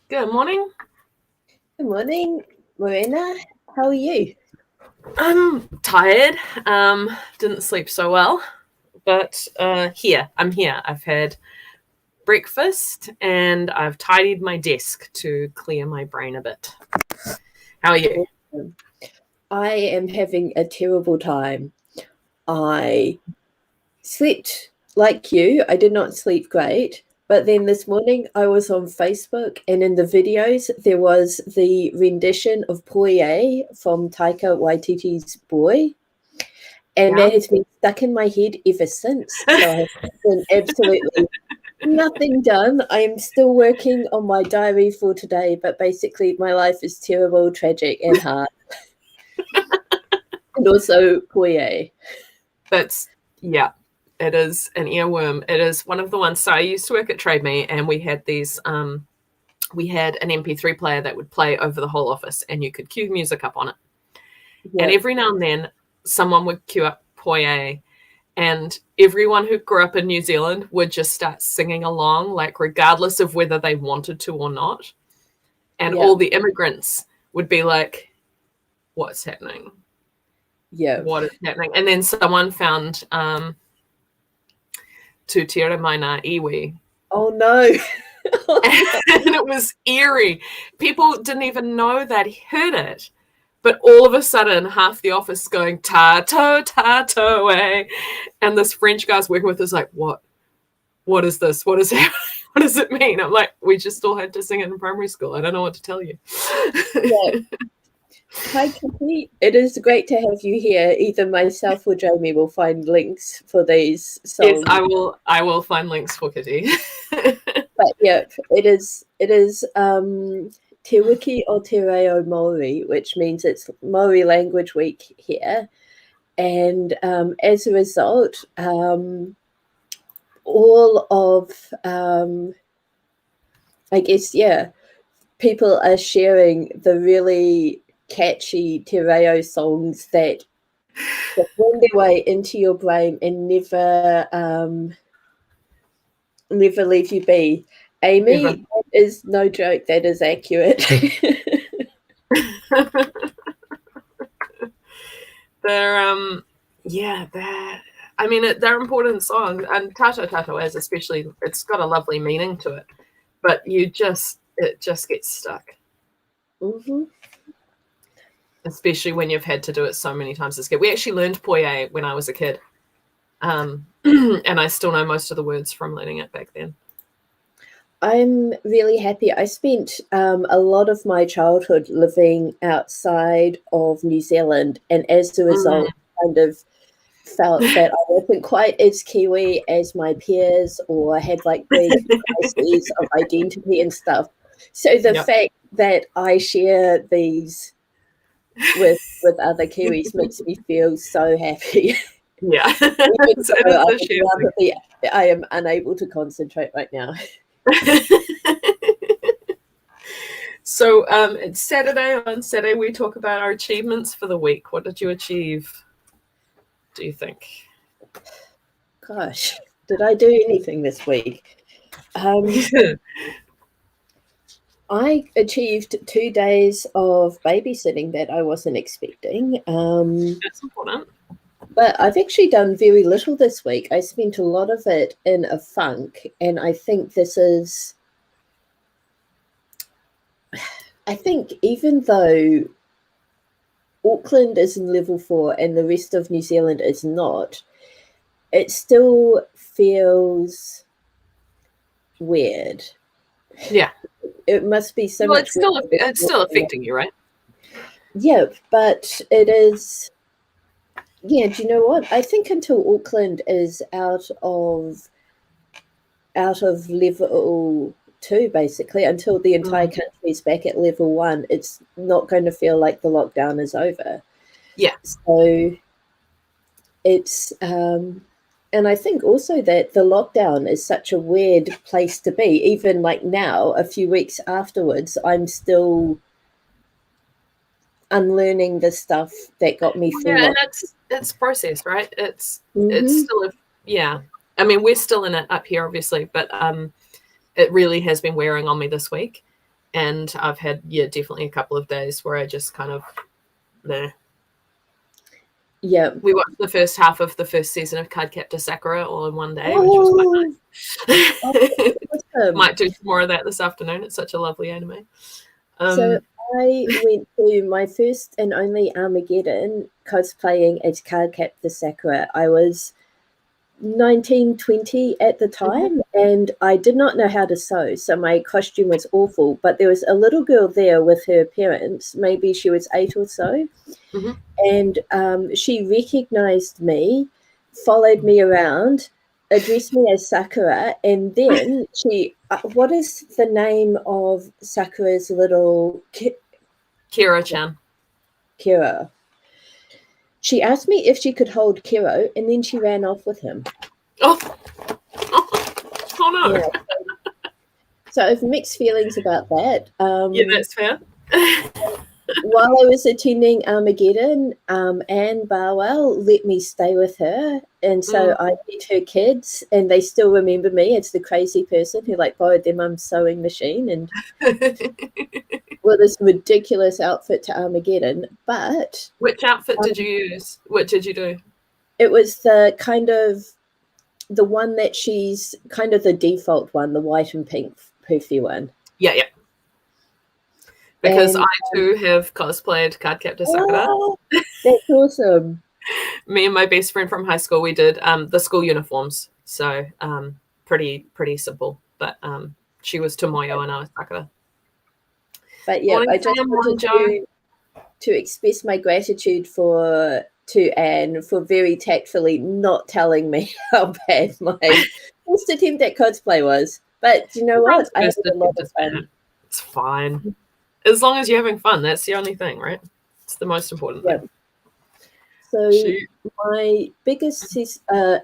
Good morning. Good morning, Marina. How are you? I'm tired. Didn't sleep so well, but I'm here. I've had breakfast and I've tidied my desk to clear my brain a bit. How are you? I am having a terrible time. I slept like you. I did not sleep great. But then this morning I was on Facebook, and in the videos there was the rendition of Poye from Taika Waititi's Boy. And that has been stuck in my head ever since. So I have been absolutely nothing done. I am still working on my diary for today, but basically my life is terrible, tragic, and hard. And also Poye. It is an earworm. It is one of the ones. So I used to work at Trade Me, and we had these. We had an MP3 player that would play over the whole office, and you could cue music up on it. Yep. And every now and then, someone would cue up Poye, and everyone who grew up in New Zealand would just start singing along, like regardless of whether they wanted to or not. And all the immigrants would be like, "What's happening? Yeah, what is happening?" And then someone found Tu Tira Maina Iwi. Oh no. And it was eerie. People didn't even know they'd heard it. But all of a sudden, half the office going, ta-to, eh? And this French guy's working with us like, what? What is this? What is happening? What does it mean? I'm like, we just all had to sing it in primary school. I don't know what to tell you. Yeah. Hi, Kitty. It is great to have you here. Either myself or Jamie will find links for these songs. Yes, I will find links for Kitty. But yeah, it is Te Wiki o Te Reo Māori, which means it's Māori Language Week here. And as a result, all of, I guess, people are sharing the really catchy Te Reo songs that find their way into your brain and never leave you be. Amy, that is no joke. That is accurate. They're important songs, and Tato Tato is especially. It's got a lovely meaning to it, but it just gets stuck. Mm-hmm. Especially when you've had to do it so many times as a kid. We actually learned Poye when I was a kid, and I still know most of the words from learning it back then. I'm really happy. I spent a lot of my childhood living outside of New Zealand, and as a result, kind of felt that I wasn't quite as Kiwi as my peers, or had like big crises of identity and stuff. So the fact that I share these with other Kiwis makes me feel so happy. Yeah. I am unable to concentrate right now. So it's Saturday. On Saturday, we talk about our achievements for the week. What did you achieve, do you think? Gosh, did I do anything this week? I achieved 2 days of babysitting that I wasn't expecting. That's important. But I've actually done very little this week. I spent a lot of it in a funk, and I think even though Auckland is in level 4 and the rest of New Zealand is not, it still feels weird. Yeah. It must be so much. It's still affecting you, right? Yeah, but it is. Yeah, do you know what? I think until Auckland is out of level 2, basically, until the entire country is back at level 1, it's not going to feel like the lockdown is over. Yeah. So it's and I think also that the lockdown is such a weird place to be. Even like now, a few weeks afterwards, I'm still unlearning the stuff that got me through. Yeah, and it's process, right? It's still I mean, we're still in it up here, obviously, but it really has been wearing on me this week. And I've had, definitely a couple of days where I just kind of, nah. Yeah. We watched the first half of the first season of Cardcaptor Sakura all in one day, which was quite nice. Awesome. Might do more of that this afternoon. It's such a lovely anime. So I went to my first and only Armageddon cosplaying as Cardcaptor Sakura. I was 19, 20 at the time, and I did not know how to sew, so my costume was awful. But there was a little girl there with her parents, maybe she was 8 or so, and she recognized me, followed me around, addressed me as Sakura, and then she, what is the name of Sakura's little Kira-chan. Kiro. She asked me if she could hold Kiro, and then she ran off with him. Oh no. Yeah. So I have mixed feelings about that. Yeah, that's fair. While I was attending Armageddon, Anne Barwell let me stay with her, and so I met her kids, and they still remember me as the crazy person who borrowed their mum's sewing machine and wore this ridiculous outfit to Armageddon. But which outfit did you use? What did you do? It was the one that she's kind of the default one, the white and pink poofy one. Yeah. Because I too have cosplayed Cardcaptor Sakura. Oh, that's awesome. Me and my best friend from high school, we did the school uniforms. So pretty simple. But she was Tomoyo and I was Sakura. But yeah, I just wanted to express my gratitude to Anne for very tactfully not telling me how bad my first attempt at cosplay was. But you know what? I had a lot of fun. It's fine. As long as you're having fun, that's the only thing, right? It's the most important thing. So my biggest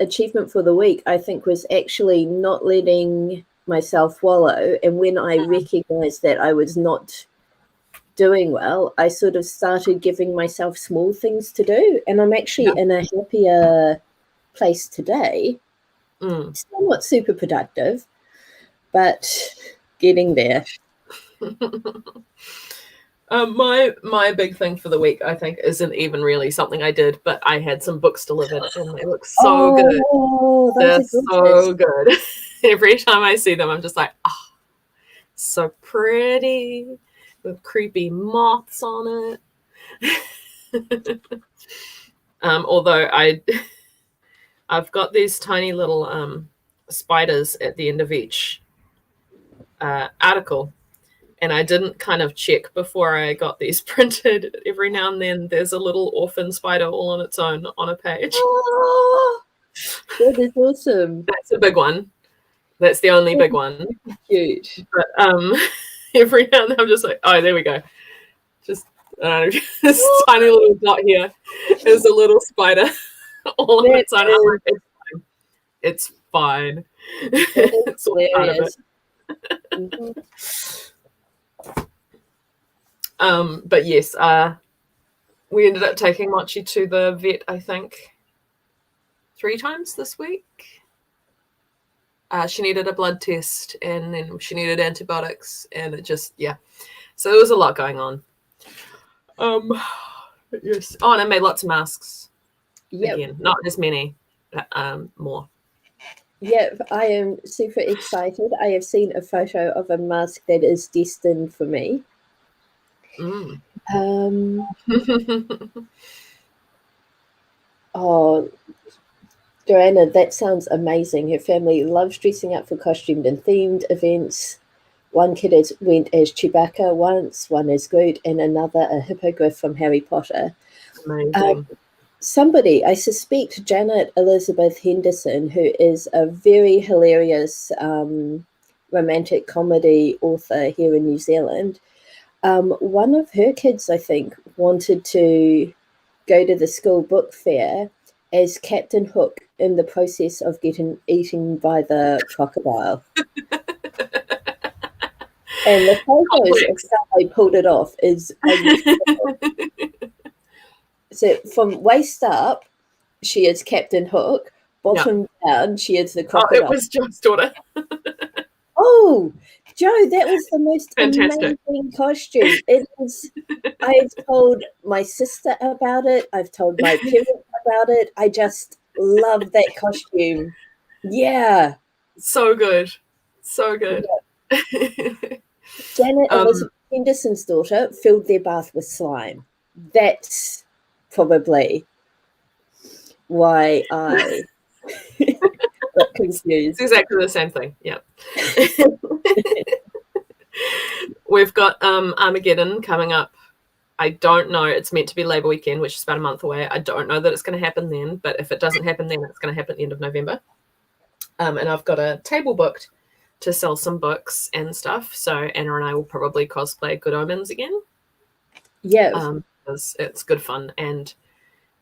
achievement for the week, I think, was actually not letting myself wallow. And when I recognized that I was not doing well, I sort of started giving myself small things to do. And I'm actually in a happier place today. Still not super productive, but getting there. My big thing for the week, I think, isn't even really something I did, but I had some books delivered and they look so good. They're so good. Every time I see them, I'm just like, oh, so pretty with creepy moths on it. Although I've got these tiny little spiders at the end of each article. And I didn't kind of check before I got these printed. Every now and then there's a little orphan spider all on its own on a page. Oh, that is awesome. That's a big one. That's the only big one. Huge. But every now and then I'm just like, oh, there we go. Just this tiny little dot here is a little spider all on its own. I'm like, it's fine. It's all part of it. But yes, we ended up taking Mochi to the vet, I think, 3 times this week. She needed a blood test and then she needed antibiotics and it just, so there was a lot going on. Yes. Oh, and I made lots of masks. Again, not as many, more. Yeah, I am super excited. I have seen a photo of a mask that is destined for me. Oh, Joanna, that sounds amazing. Her family loves dressing up for costumed and themed events. One kid went as Chewbacca once, one as Groot, and another a hippogriff from Harry Potter. Amazing. Somebody, I suspect Janet Elizabeth Henderson, who is a very hilarious romantic comedy author here in New Zealand, one of her kids, I think, wanted to go to the school book fair as Captain Hook in the process of getting eaten by the crocodile. And the photos of how they pulled it off is so from waist up, she is Captain Hook. Bottom down, she is the crocodile. Oh, it was John's daughter. Oh, Joe, that was the most Fantastic. amazing costume. It was. I've told my sister about it. I've told my parents about it. I just love that costume. Yeah. So good. So good. Janet Elizabeth Henderson's daughter filled their bath with slime. That's probably why I got confused. It's exactly the same thing. Yeah. We've got Armageddon coming up. I don't know. It's meant to be Labour weekend, which is about a month away. I don't know that it's going to happen then, but if it doesn't happen then, it's going to happen at the end of November. And I've got a table booked to sell some books and stuff. So Anna and I will probably cosplay Good Omens again. Yeah. It's good fun. And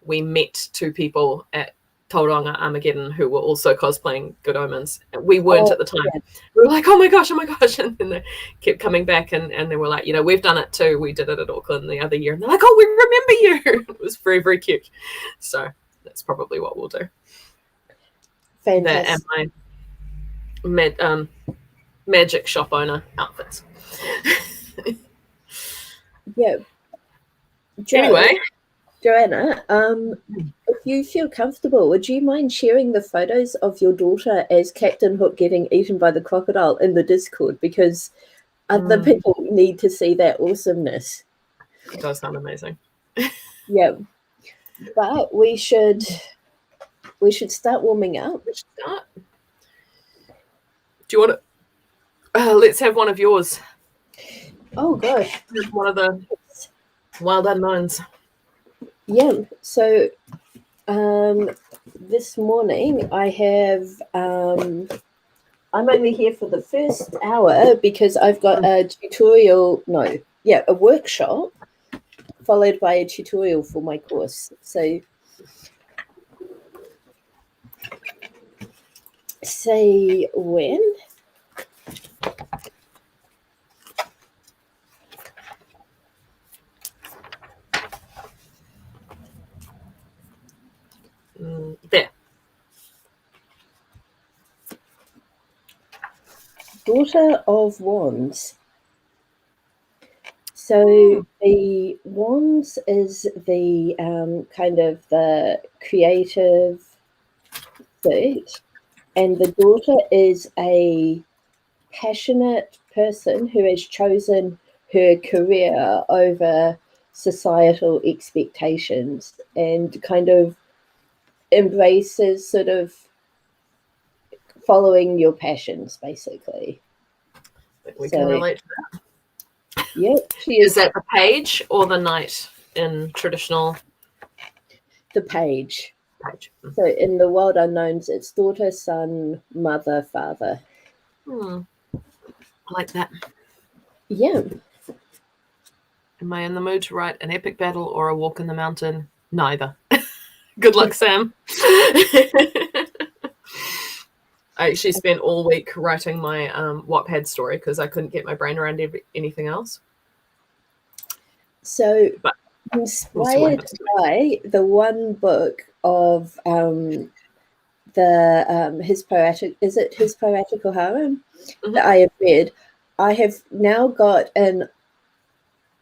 we met two people at Tauranga Armageddon who were also cosplaying Good Omens. We weren't at the time. Yeah. We were like, oh my gosh. And then they kept coming back and they were like, we've done it too. We did it at Auckland the other year. And they're like, oh, we remember you. It was very, very cute. So that's probably what we'll do. Fantastic. That and my magic shop owner outfits. Yeah. Anyway. Joanna, if you feel comfortable, would you mind sharing the photos of your daughter as Captain Hook getting eaten by the crocodile in the Discord? Because other people need to see that awesomeness. It does sound amazing. Yeah. But we should start warming up. We should start. Do you want to let's have one of yours. Oh gosh. One of the wild unknowns. Yeah, so this morning I have I'm only here for the first hour because I've got a a workshop followed by a tutorial for my course. So say when? There. Daughter of Wands. So the Wands is the kind of the creative suit, and the daughter is a passionate person who has chosen her career over societal expectations and kind of embraces sort of following your passions, basically. We can relate to that. Yeah, she is. Is that the page or the knight in traditional? The page. So in the Wild Unknowns, it's daughter, son, mother, father. I like that. Yeah. Am I in the mood to write an epic battle or a walk in the mountain? Neither. Good luck, Sam. I actually spent all week writing my Wattpad story because I couldn't get my brain around anything else. So, inspired by the one book of his poetical harem that I have read, I have now got an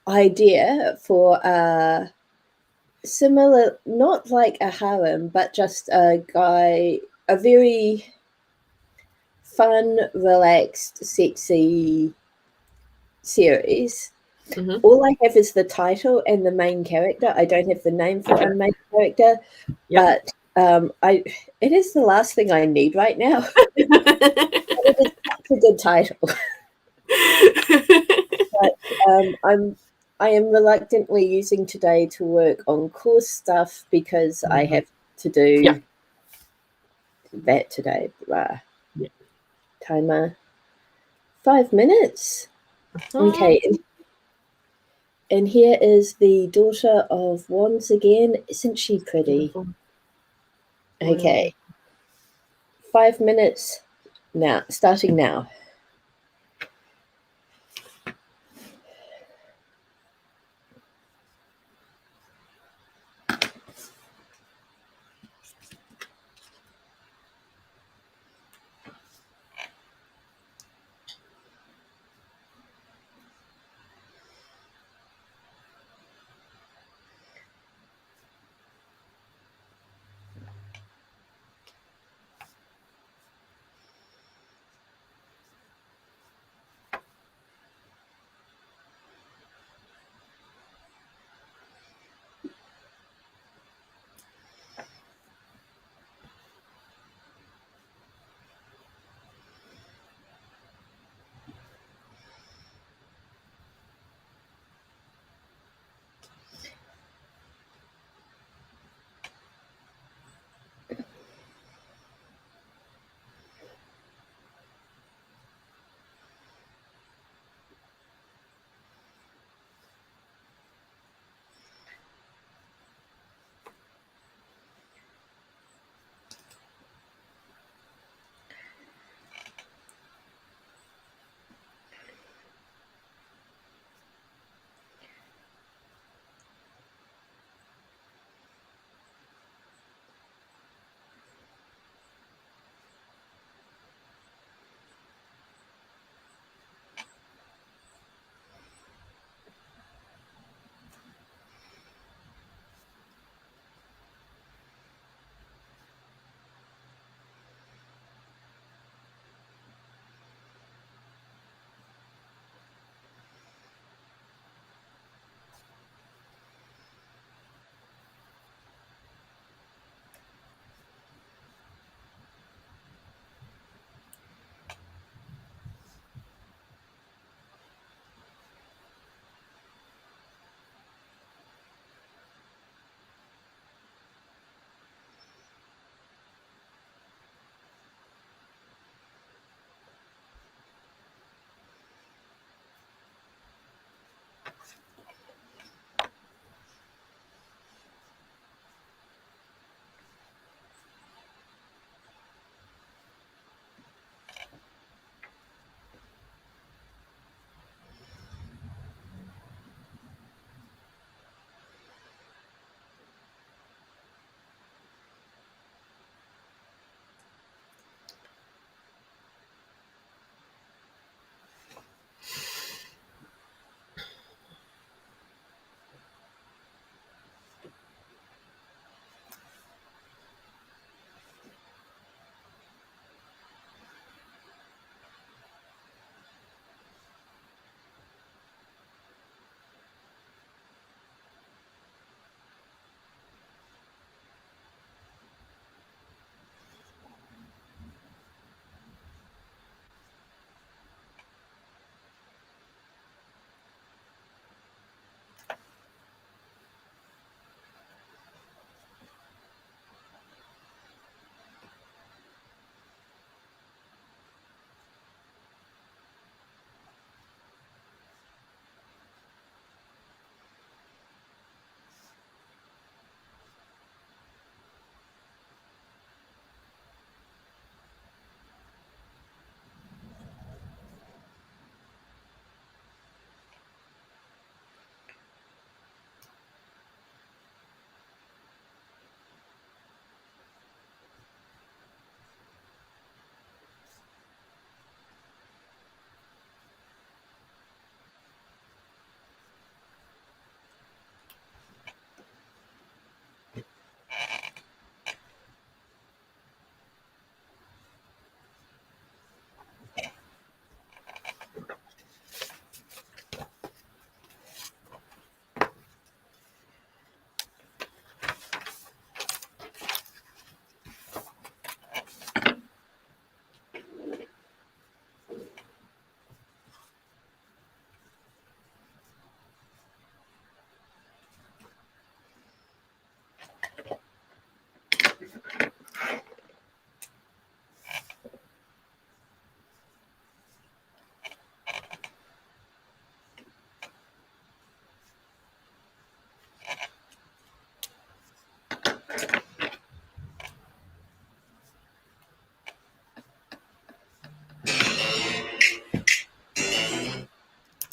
idea for a similar, not like a harem, but just a very fun, relaxed, sexy series. All I have is the title and the main character. I don't have the name for a main character, but it is the last thing I need right now. It is such a good title. But I am reluctantly using today to work on course stuff because I have to do that today. Timer 5 minutes. Okay. And here is the daughter of Wands again. Isn't she pretty? Okay. 5 minutes now, starting now.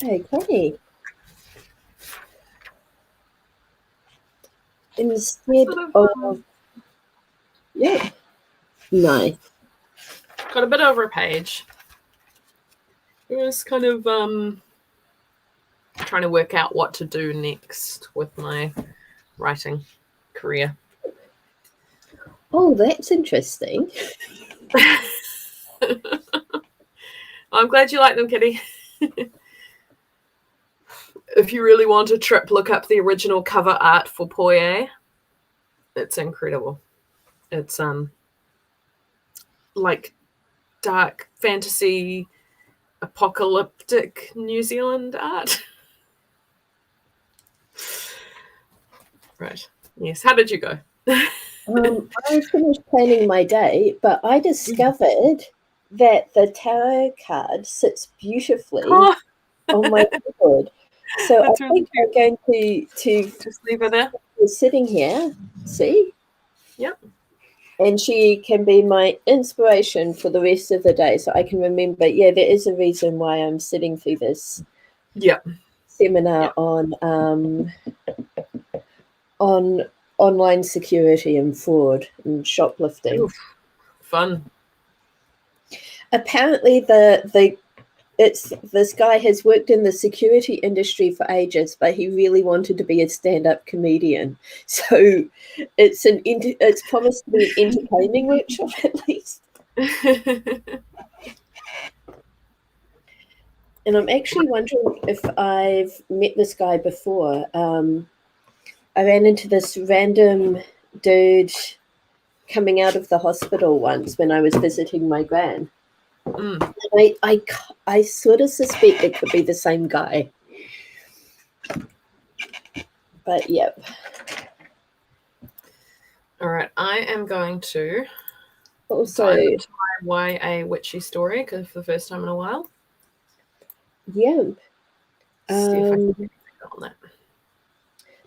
Okay. Instead Sort of, yeah, nice. got a bit over a page. It was kind of trying to work out what to do next with my writing career. Oh, that's interesting. I'm glad you like them, Kitty. If you really want a trip, look up the original cover art for Poye. It's incredible. It's like dark fantasy apocalyptic New Zealand art. Right. Yes. How did you go? I finished planning my day, but I discovered that the tarot card sits beautifully Oh, on my keyboard. So I that's really think cute. I'm going to Just leave her there. sitting here, see? Yep. And she can be my inspiration for the rest of the day. So I can remember, yeah, there is a reason why I'm sitting through this Yep. seminar on online security and fraud and shoplifting. Oof, fun. Apparently it's this guy has worked in the security industry for ages, but he really wanted to be a stand-up comedian. So it's promised to be an entertaining workshop at least. And I'm actually wondering if I've met this guy before. I ran into this random dude coming out of the hospital once when I was visiting my gran. Mm. I sort of suspect it could be the same guy. But yep. All right. I am going to Also, dive into my YA witchy story for the first time in a while. yeah. See if I can get on that.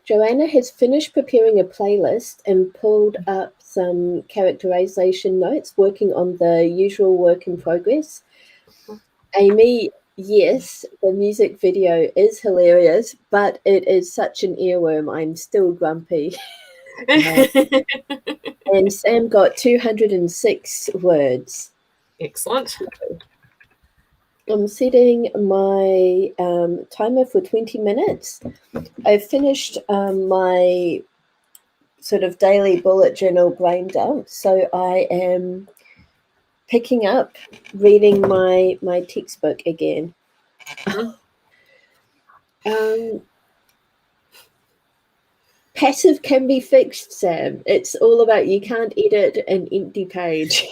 Joanna has finished preparing a playlist and pulled up some characterization notes, working on the usual work in progress. Amy, yes, the music video is hilarious, but it is such an earworm. I'm still grumpy. And Sam got 206 words. Excellent. I'm setting my timer for 20 minutes. I've finished my sort of daily bullet journal brain dump, so I am picking up reading my textbook again. Passive can be fixed, Sam. It's all about you can't edit an empty page.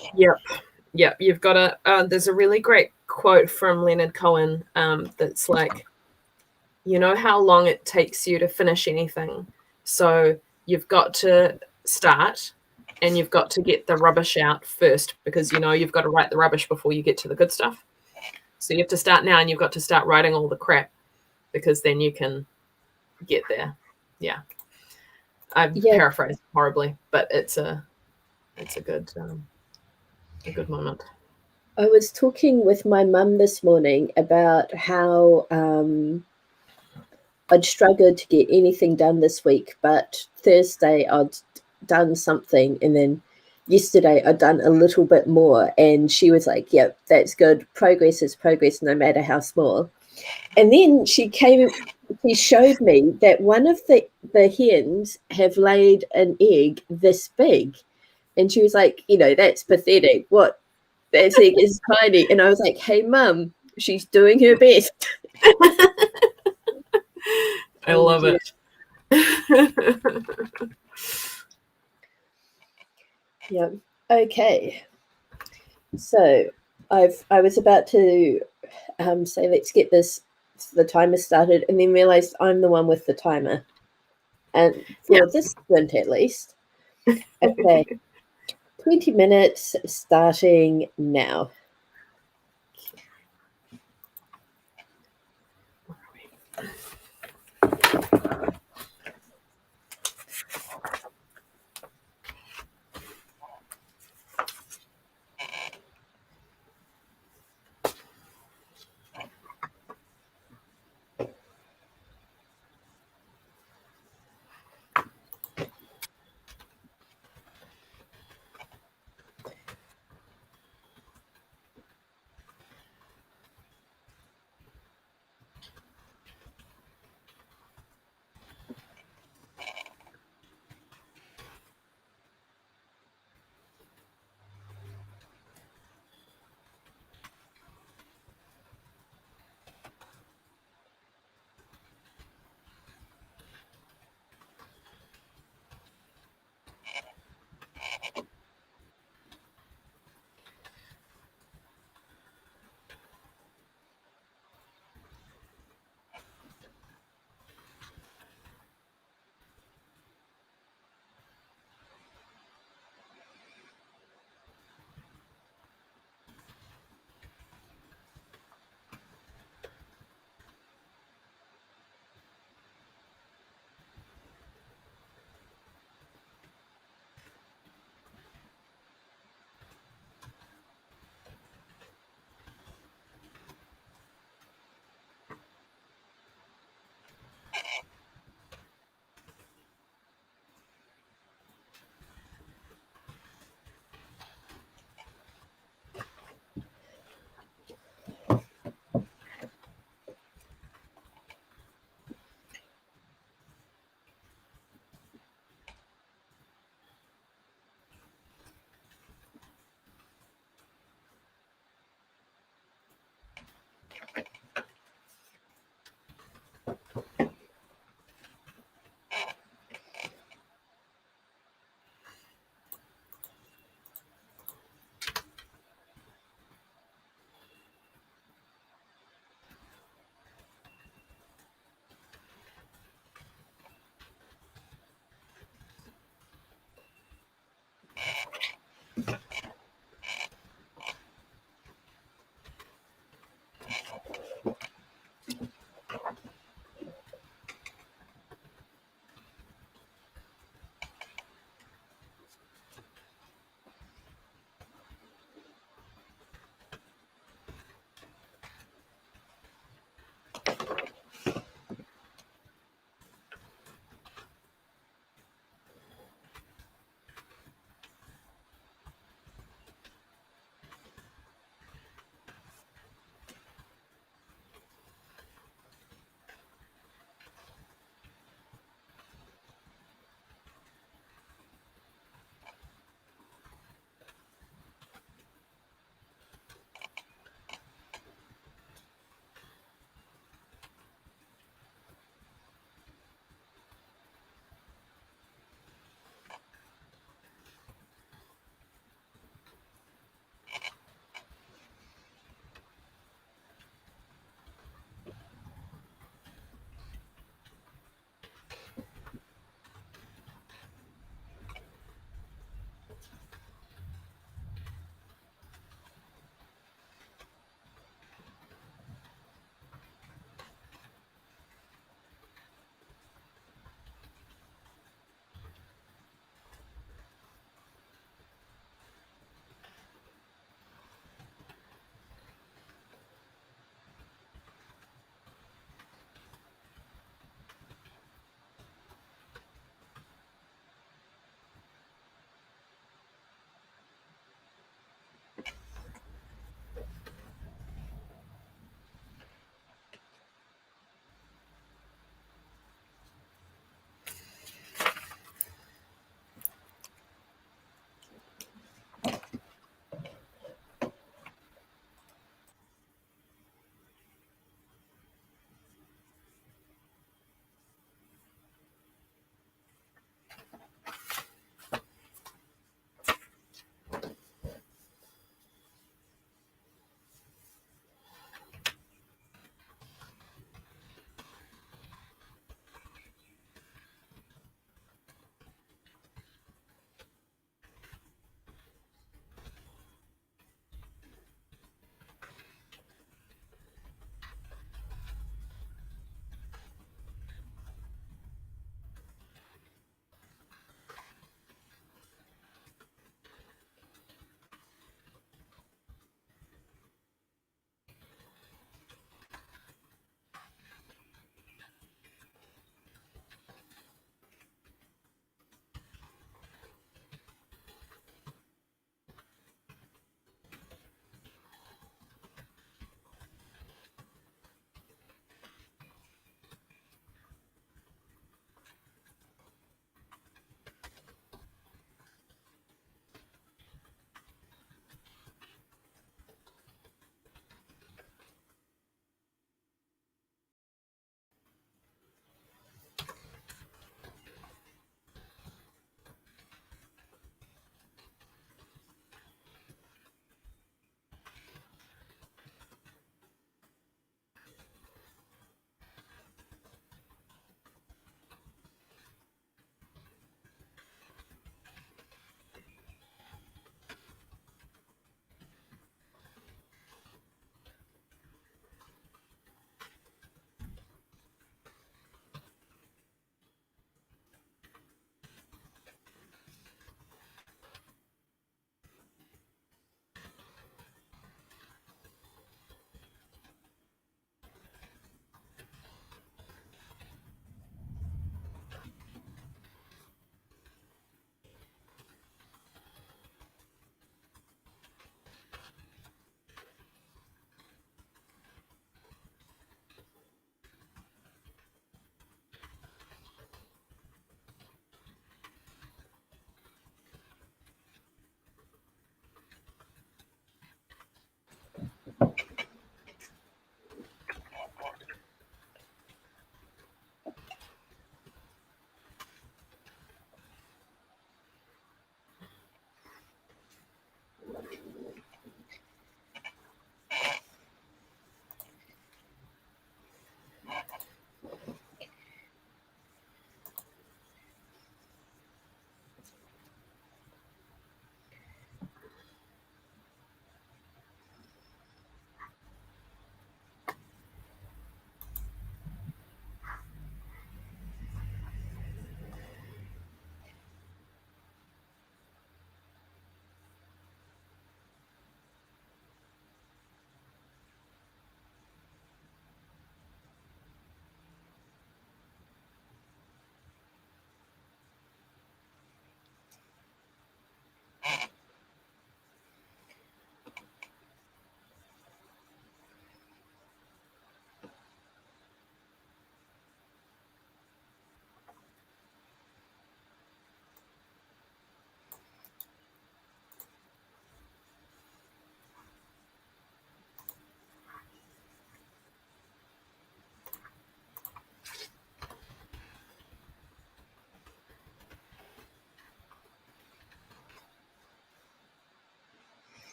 Yep. You've got there's a really great quote from Leonard Cohen that's like, you know how long it takes you to finish anything. So you've got to start and you've got to get the rubbish out first, because you've got to write the rubbish before you get to the good stuff. So you have to start now and you've got to start writing all the crap, because then you can get there. Yeah. I'm paraphrasing horribly, but it's a good moment. I was talking with my mum this morning about how I'd struggled to get anything done this week, but Thursday I'd done something, and then yesterday I'd done a little bit more, and she was like, yep, that's good. Progress is progress, no matter how small. And then she showed me that one of the hens have laid an egg this big. And she was like, that's pathetic. What? That egg is tiny. And I was like, hey, Mum, she's doing her best. I love it. Yeah. Okay. So I was about to say, let's get the timer started, and then realized I'm the one with the timer. And for this sprint, at least. Okay. 20 minutes starting now.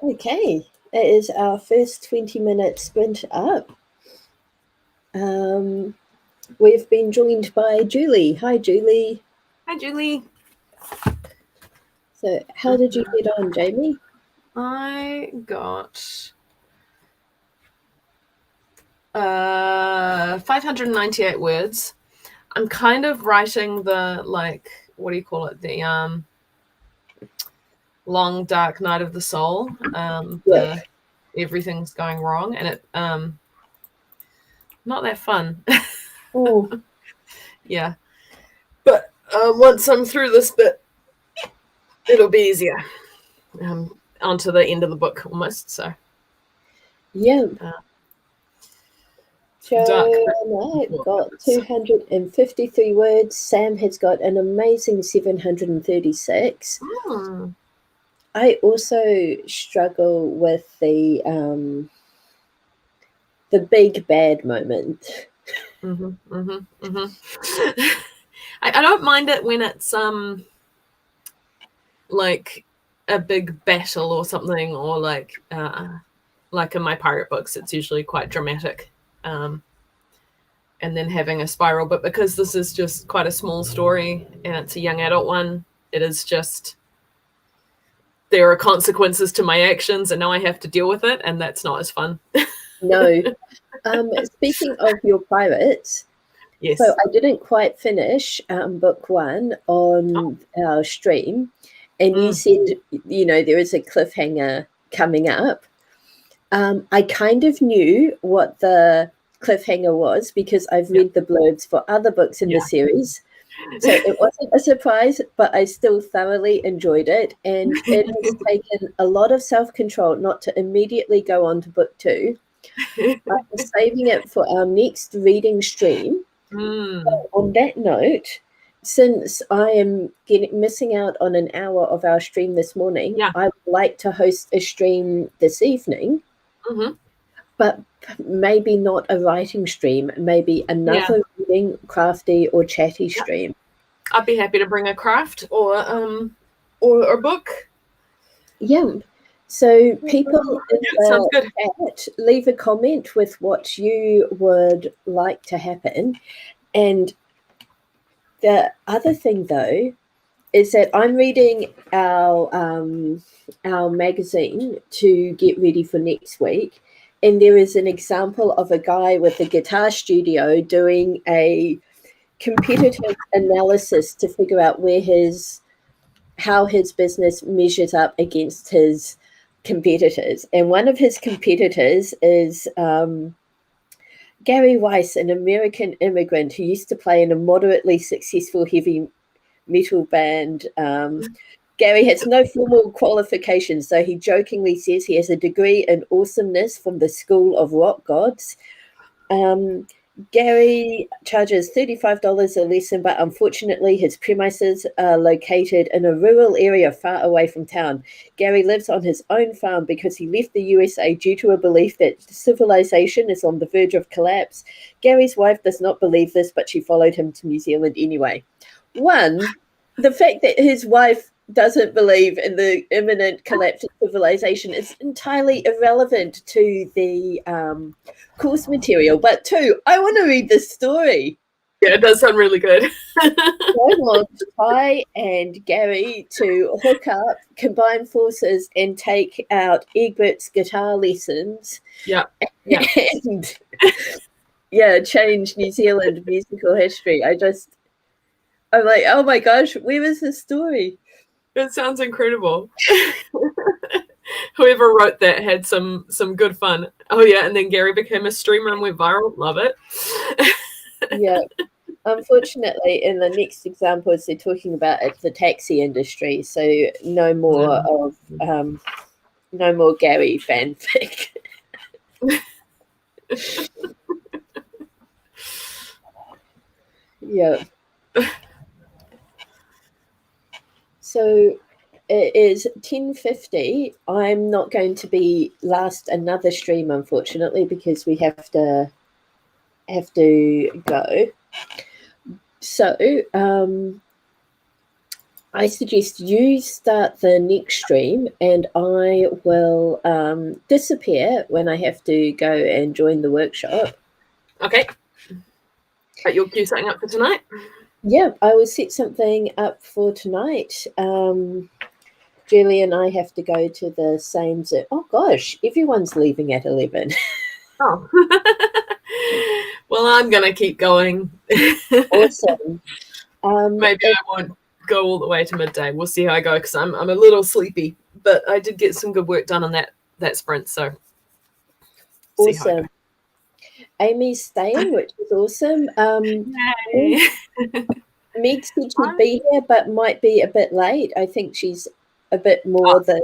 Okay, that is our first 20-minute sprint up. We've been joined by Julie. Hi, Julie. Hi, Julie. So how did you get on, Jamie? I got 598 words. I'm kind of writing the, like, what do you call it? The long dark night of the soul. The everything's going wrong, and it not that fun. Oh. Yeah, but once I'm through this bit, it'll be easier. Onto the end of the book almost. So yeah. Joanna got 253 words. Sam has got an amazing 736. I also struggle with the big bad moment. I don't mind it when it's like a big battle or something, or like in my pirate books, it's usually quite dramatic, and then having a spiral. But because this is just quite a small story and it's a young adult one, it is just, there are consequences to my actions, and now I have to deal with it, and that's not as fun. No. Speaking of your pirates, yes. So I didn't quite finish book one on our stream, and you said, there is a cliffhanger coming up. I kind of knew what the cliffhanger was because I've read the blurbs for other books in the series. So it wasn't a surprise, but I still thoroughly enjoyed it. And it has taken a lot of self-control not to immediately go on to book two. I'm saving it for our next reading stream. So on that note, since I am missing out on an hour of our stream this morning, I would like to host a stream this evening, but maybe not a writing stream, maybe another reading, crafty, or chatty stream. I'd be happy to bring a craft or a book. Yeah. So people in the chat, leave a comment with what you would like to happen. And the other thing, though, is that I'm reading our magazine to get ready for next week, and there is an example of a guy with a guitar studio doing a competitive analysis to figure out how his business measures up against his competitors. And one of his competitors is Gary Weiss, an American immigrant who used to play in a moderately successful heavy metal band. Gary has no formal qualifications, so he jokingly says he has a degree in awesomeness from the School of Rock Gods. Gary charges $35 a lesson, but unfortunately his premises are located in a rural area far away from town. Gary lives on his own farm because he left the USA due to a belief that civilization is on the verge of collapse. Gary's wife does not believe this, but she followed him to New Zealand anyway. One, the fact that his wife doesn't believe in the imminent collapse of civilization is entirely irrelevant to the course material. But two, I want to read this story. Yeah, it does sound really good. I want Ty and Gary to hook up, combine forces, and take out Egbert's guitar lessons. Yeah. And change New Zealand musical history. I'm like, oh my gosh, where is this story? It sounds incredible. Whoever wrote that had some good fun. Oh yeah, and then Gary became a streamer and went viral. Love it. Yeah. Unfortunately, in the next examples, they're talking about the taxi industry, so no more Gary fanfic. Yeah. So it is 10:50. I'm not going to last another stream, unfortunately, because we have to go. So I suggest you start the next stream, and I will disappear when I have to go and join the workshop. Okay. But you'll queue something up for tonight? Yeah, I will set something up for tonight. Julie and I have to go to the same Zoom. Oh gosh, everyone's leaving at 11. Oh. Well, I'm going to keep going. Awesome. Maybe I won't go all the way to midday. We'll see how I go because I'm a little sleepy, but I did get some good work done on that sprint. So see how I go. Awesome. Amy's staying, which is awesome. Yay. Meg said she'd be here, but might be a bit late. I think she's a bit more than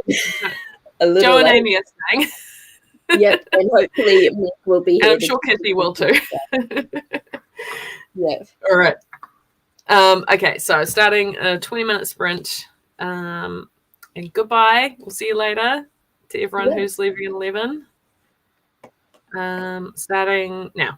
a little Joe and late. Amy are staying. Yep, and hopefully Meg will be here. And I'm sure Kitty will too. Yeah. All right. Okay, so starting a 20-minute sprint. And goodbye. We'll see you later to everyone who's leaving at 11. Starting now.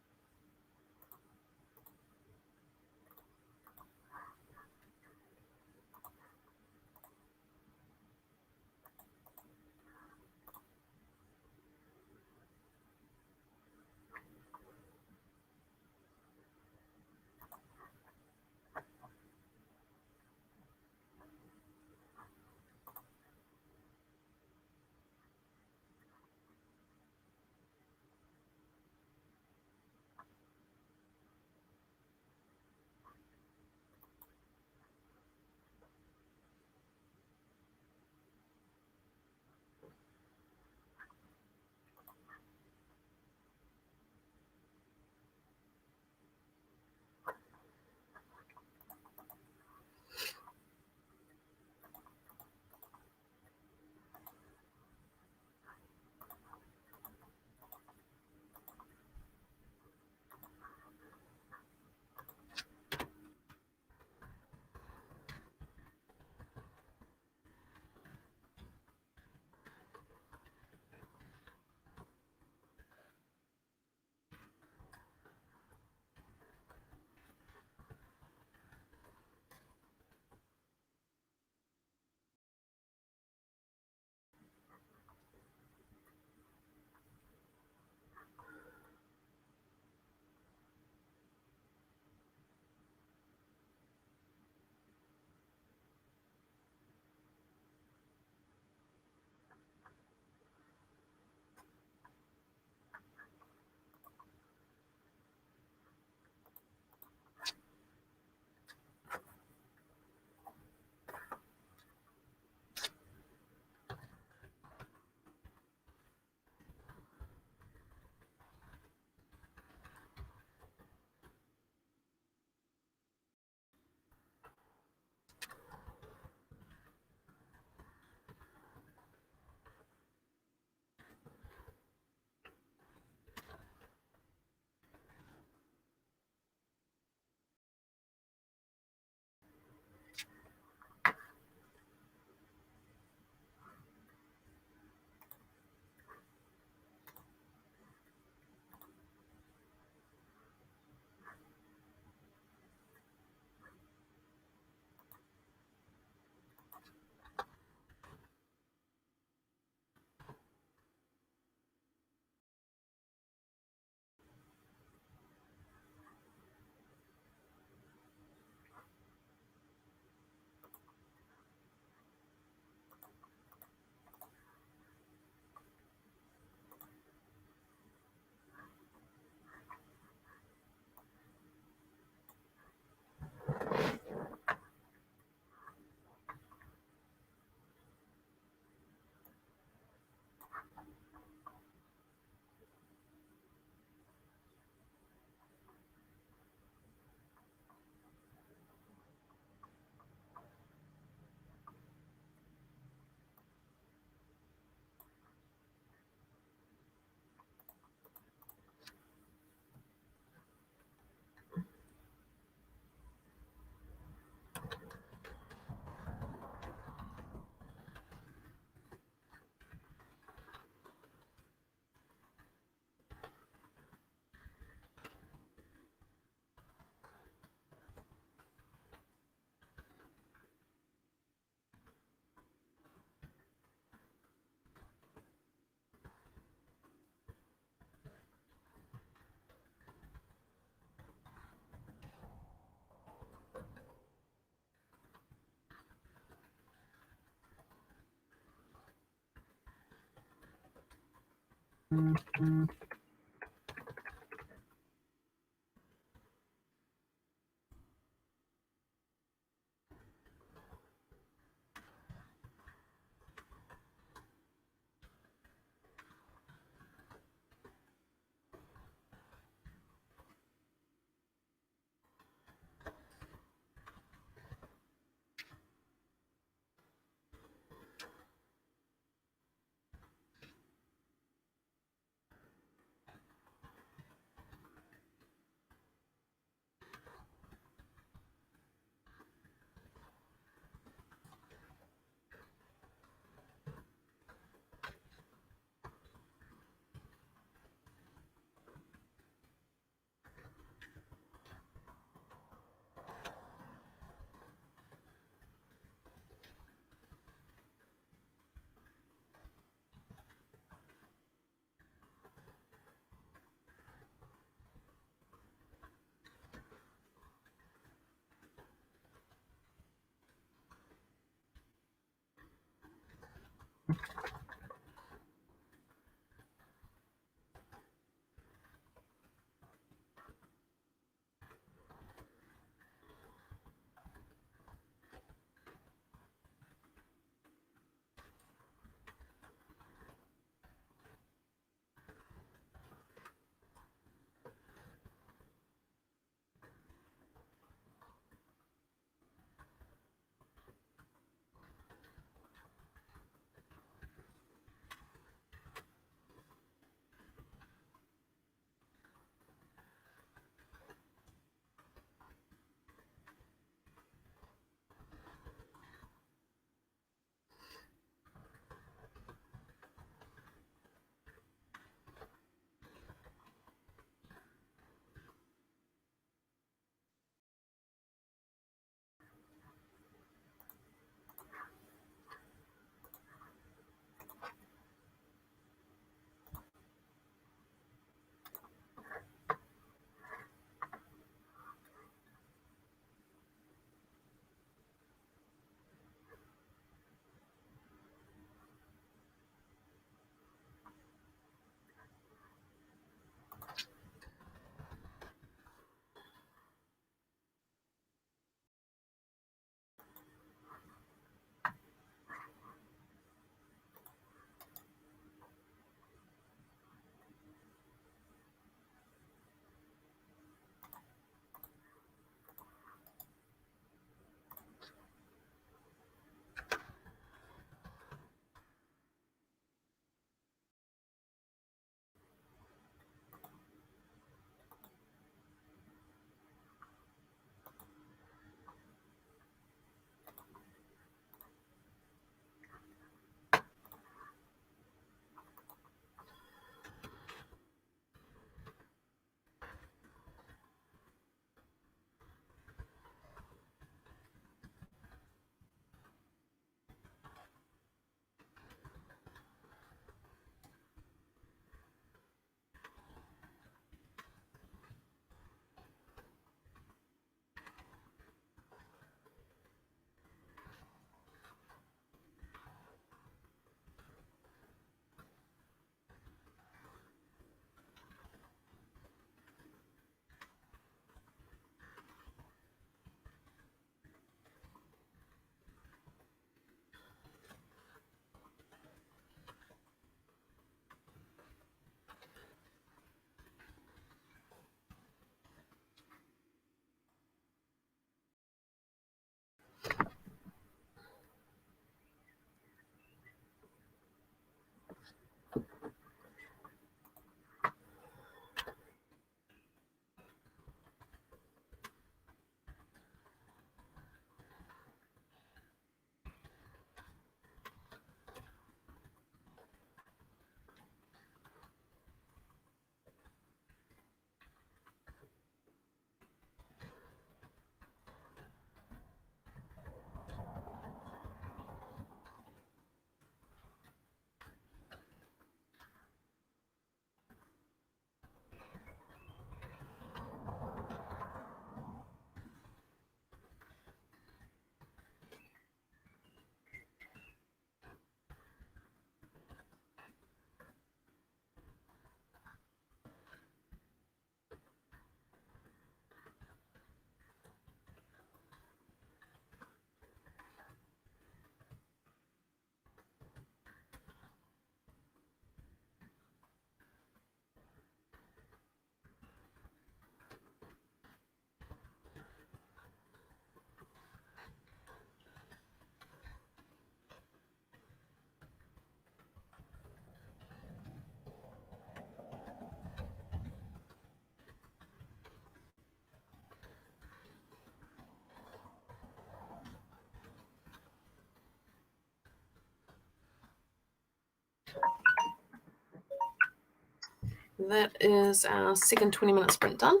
that is our second 20-minute sprint done.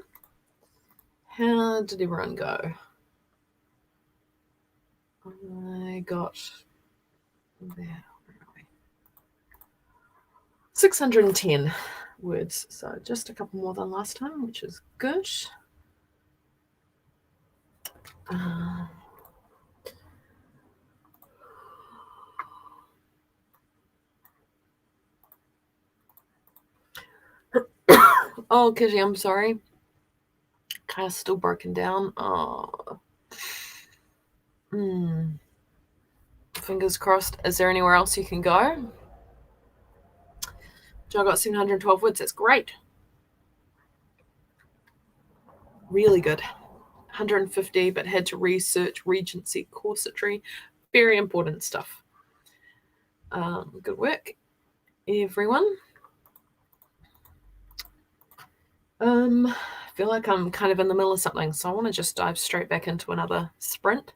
How did everyone go? I got there. 610 words, so just a couple more than last time, which is good. Oh, Kitty, I'm sorry. Car's still broken down. Oh. Fingers crossed. Is there anywhere else you can go? Joe got 712 words. That's great. Really good. 150, but had to research Regency corsetry. Very important stuff. Good work, everyone. I feel like I'm kind of in the middle of something, so I want to just dive straight back into another sprint.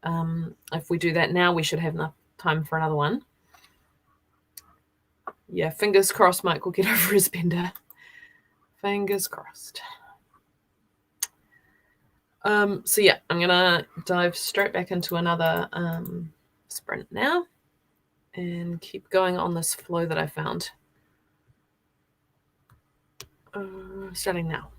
If we do that now, we should have enough time for another one. Yeah, fingers crossed Mike will get over his bender. Fingers crossed. So yeah, I'm gonna dive straight back into another sprint now and keep going on this flow that I found. Starting now.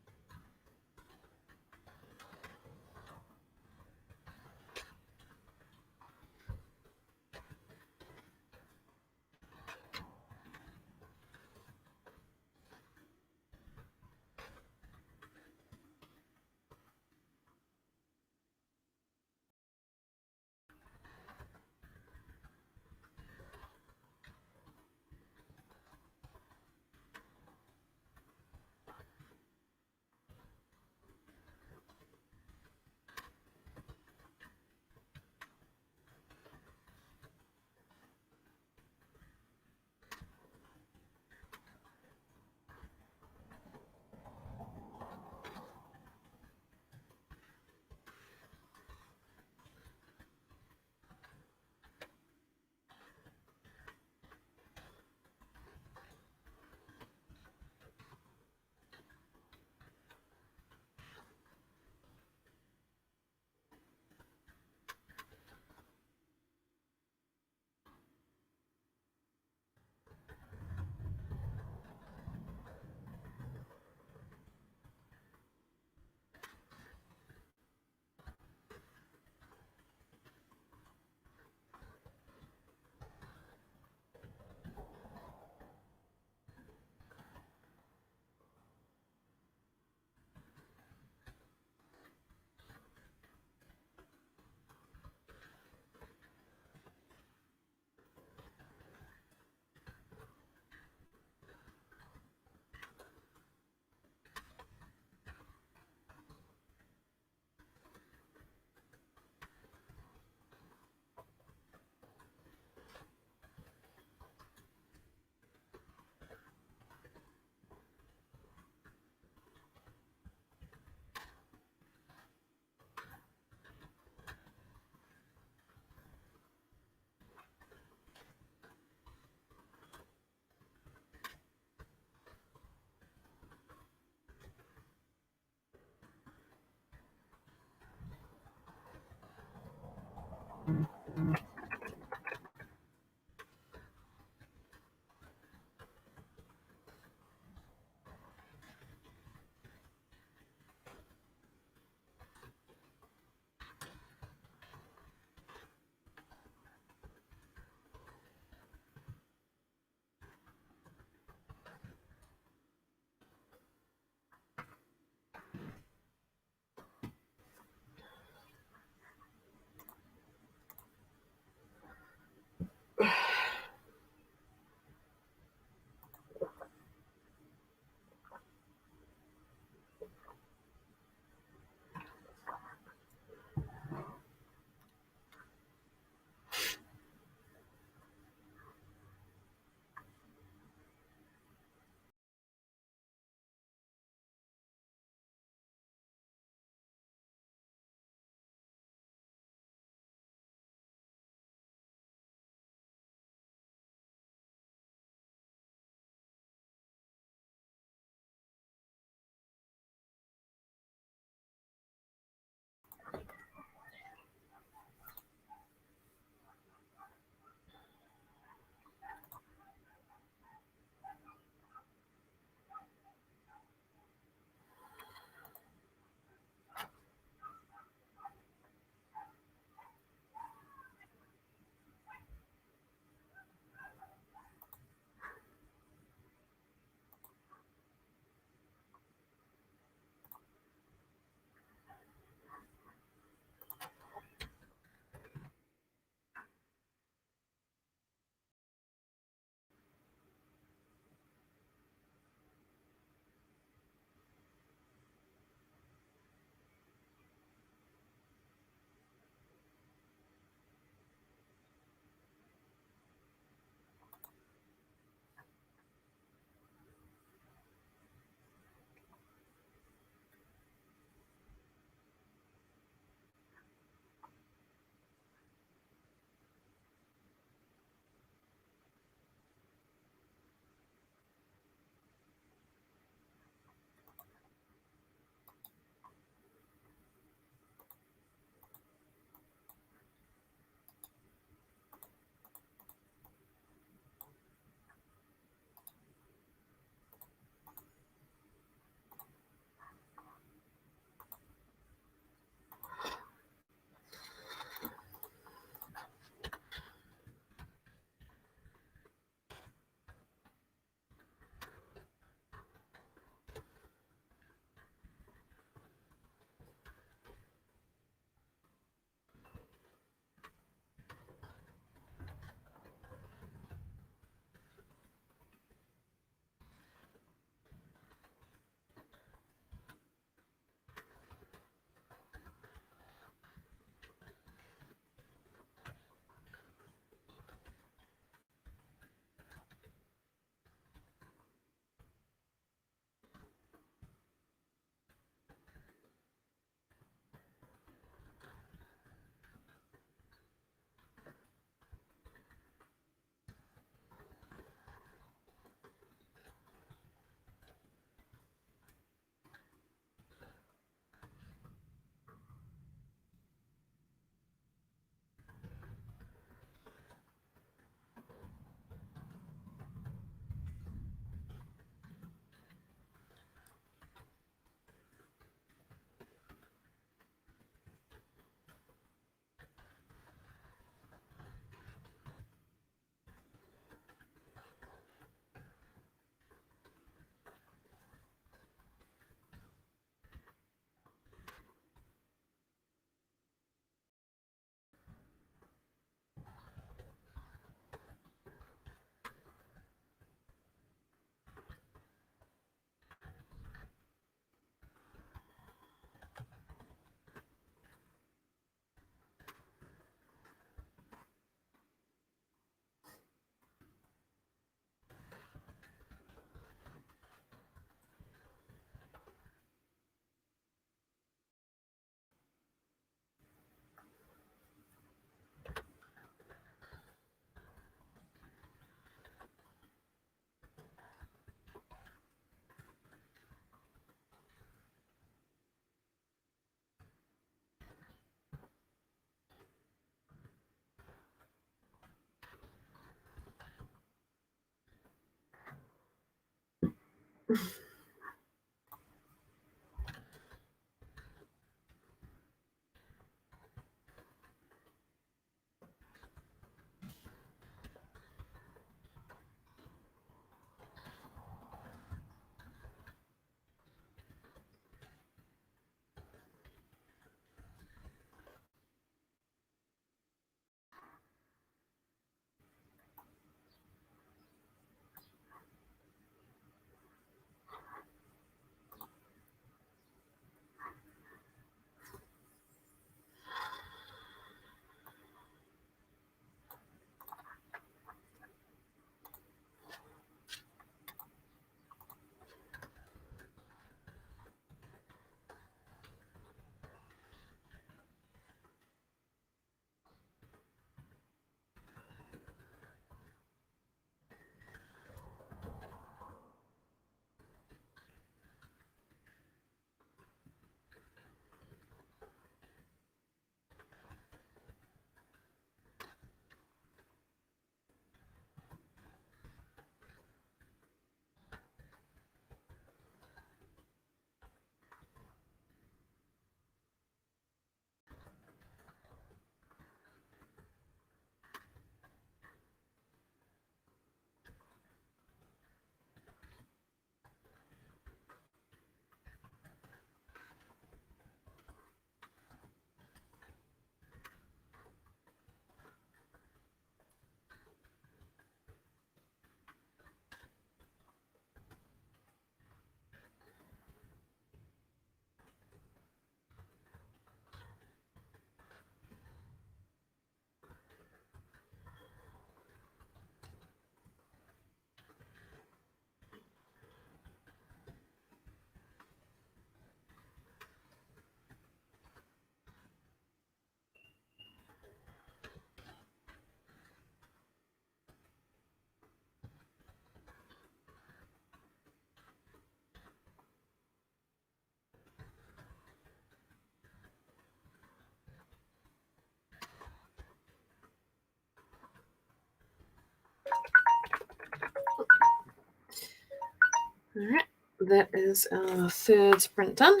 All right, that is our third sprint done.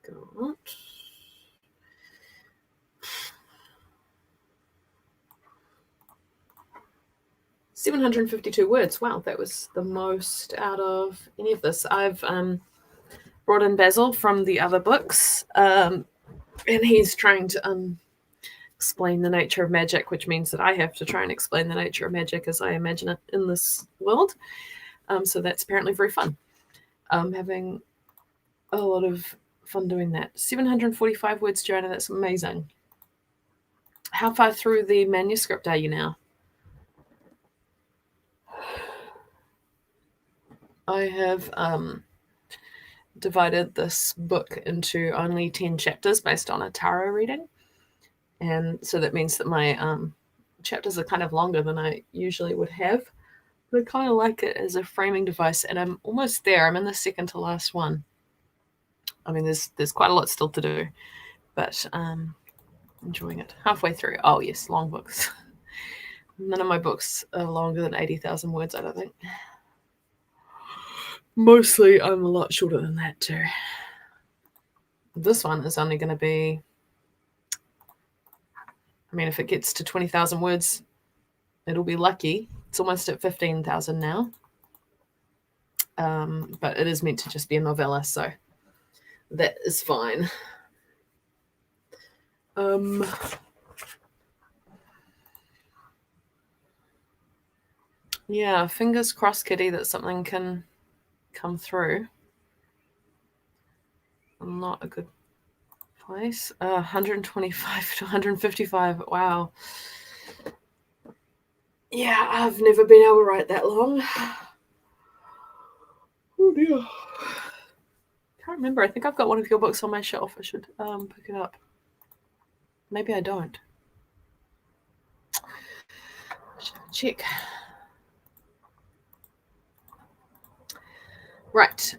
Got 752 words. Wow, that was the most out of any of this. I've brought in Basil from the other books, and he's trying to explain the nature of magic, which means that I have to try and explain the nature of magic as I imagine it in this world. So that's apparently very fun. Having a lot of fun doing that. 745 words, Joanna, that's amazing. How far through the manuscript are you now? I have divided this book into only 10 chapters based on a tarot reading. And so that means that my chapters are kind of longer than I usually would have. But I kind of like it as a framing device, and I'm almost there. I'm in the second to last one. I mean, there's quite a lot still to do, but enjoying it. Halfway through. Oh, yes, long books. None of my books are longer than 80,000 words, I don't think. Mostly, I'm a lot shorter than that, too. This one is only going to be... I mean, if it gets to 20,000 words, it'll be lucky. It's almost at 15,000 now. But it is meant to just be a novella, so that is fine. Yeah, fingers crossed, Kitty, that something can come through. Not a good place. 125 to 155. Wow. Yeah, I've never been able to write that long. Oh dear. Can't remember. I think I've got one of your books on my shelf. I should pick it up. Maybe I don't. I should check. Right.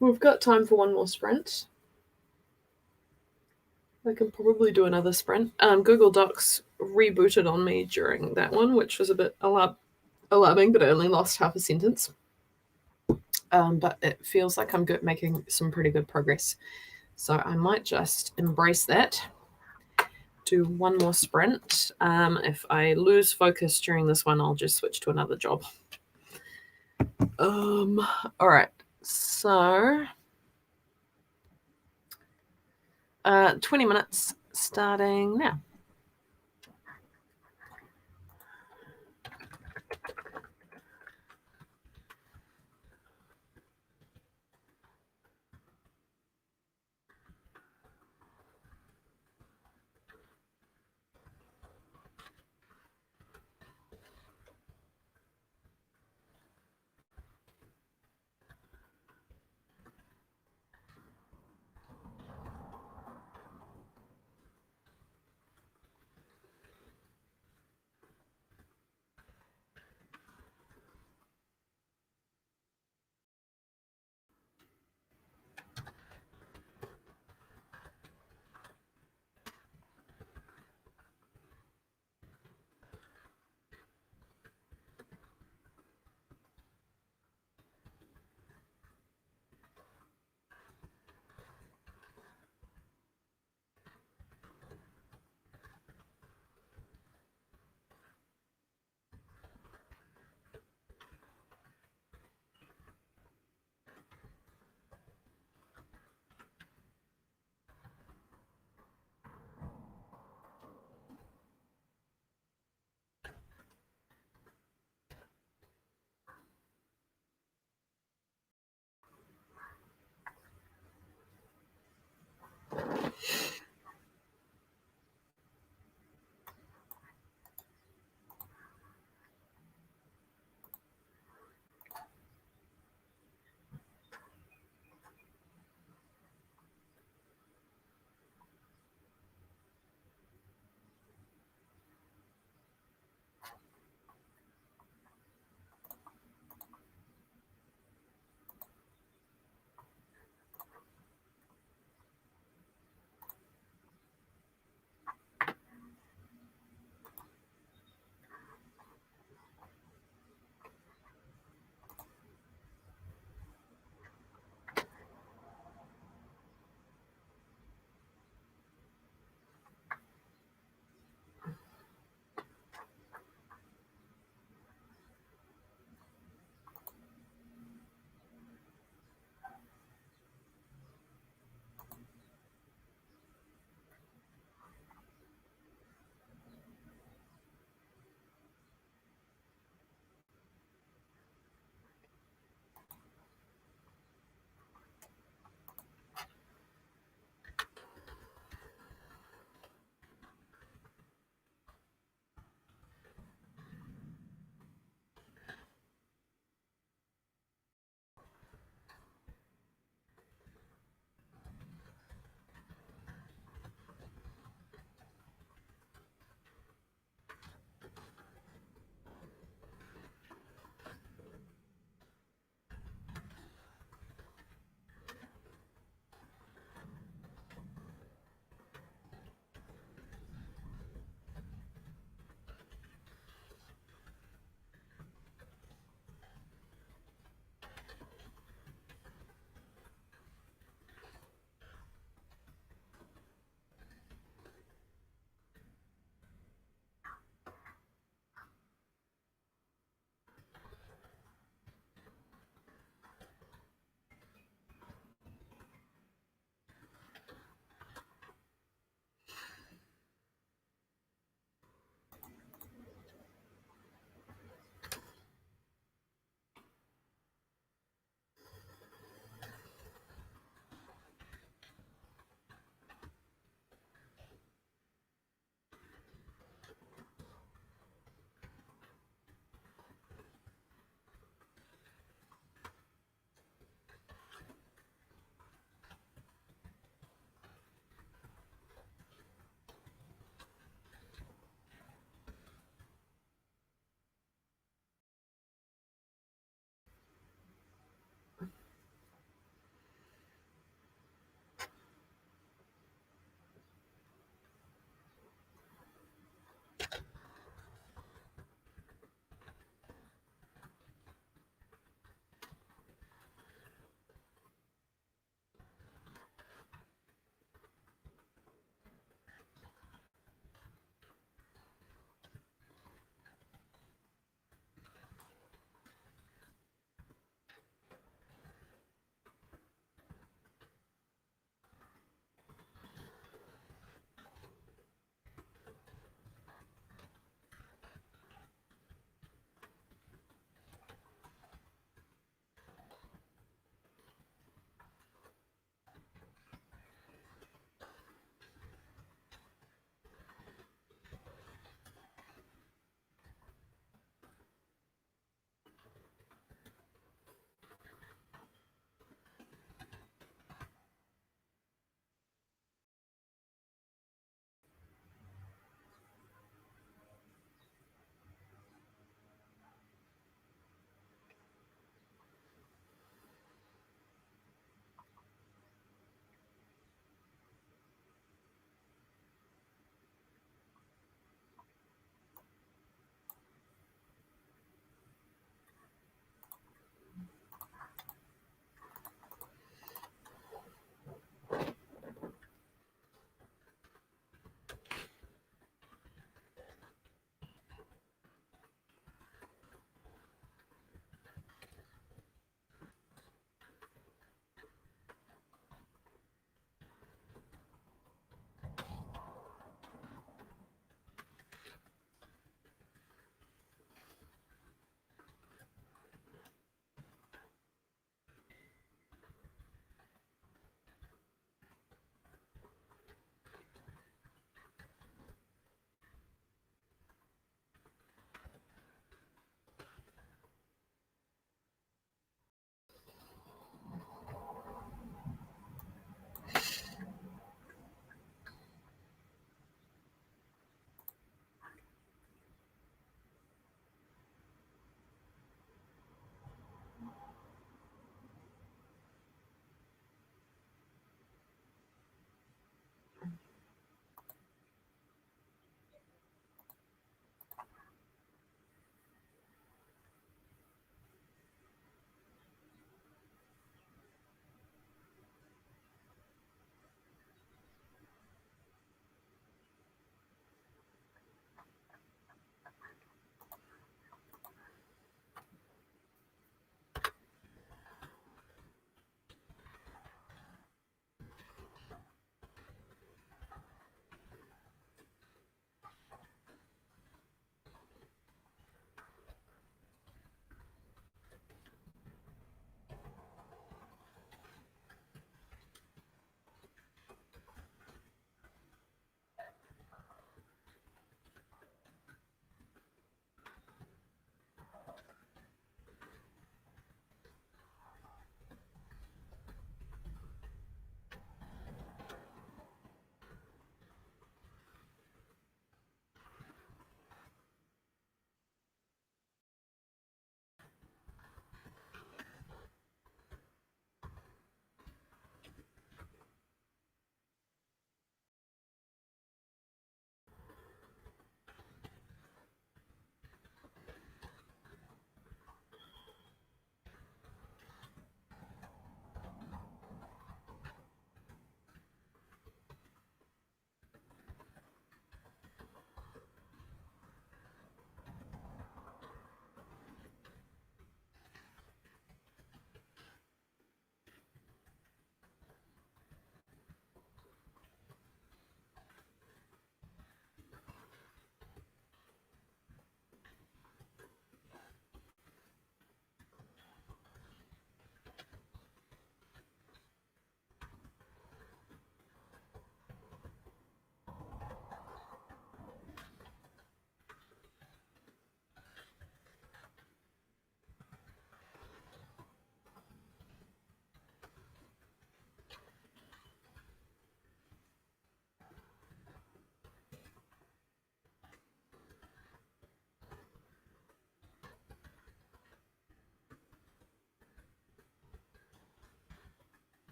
We've got time for one more sprint. I can probably do another sprint. Google Docs rebooted on me during that one, which was a bit alarming, but I only lost half a sentence. But it feels like I'm making some pretty good progress. So I might just embrace that. Do one more sprint. If I lose focus during this one, I'll just switch to another job. All right. So 20 minutes starting now.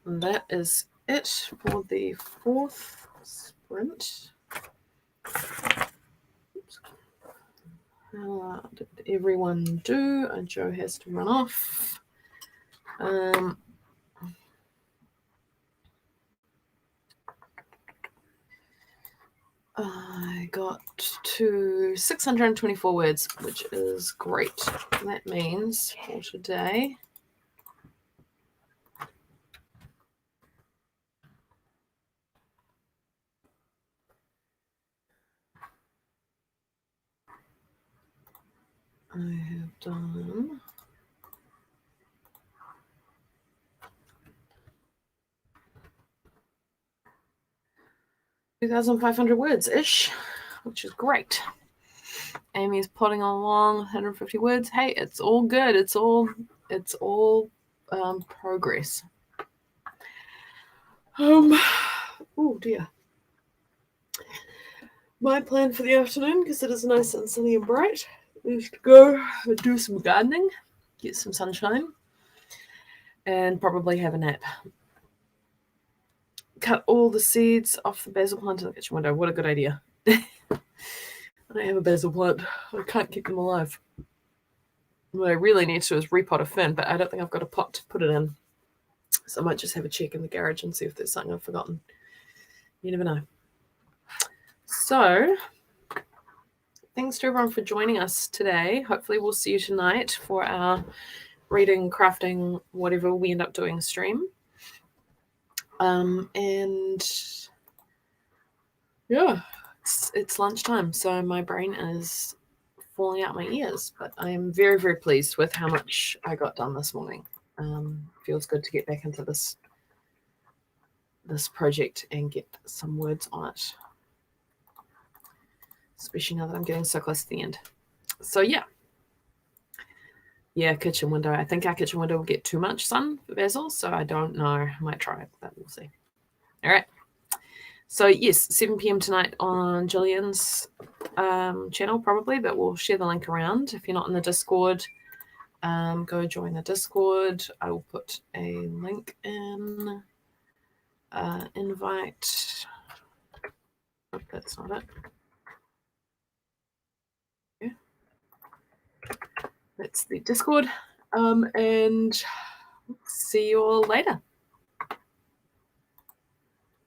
And that is it for the 4th sprint. Oops. How did everyone do? And Joe has to run off. I got to 624 words, which is great. That means for today, I have done 2,500 words-ish, which is great. Amy's plodding along, 150 words. Hey, it's all good. It's all progress. Oh dear. My plan for the afternoon, because it is nice and sunny and bright, is to go and do some gardening, get some sunshine, and probably have a nap. Cut all the seeds off the basil plant in the kitchen window. What a good idea. I have a basil plant. I can't keep them alive. What I really need to is repot a fern, but I don't think I've got a pot to put it in. So I might just have a check in the garage and see if there's something I've forgotten. You never know. So, thanks to everyone for joining us today. Hopefully we'll see you tonight for our reading, crafting, whatever we end up doing stream. And yeah, it's lunchtime, so my brain is falling out my ears, but I am very, very pleased with how much I got done this morning. Feels good to get back into this project and get some words on it, especially now that I'm getting so close to the end. So yeah, kitchen window. I think our kitchen window will get too much sun for basil, so I don't know. I might try it, but we'll see. All right. So yes, 7 p.m. tonight on Gillian's channel probably, but we'll share the link around. If you're not in the Discord, go join the Discord. I will put a link in. Invite. Oh, that's not it. Okay. That's the Discord. And see you all later.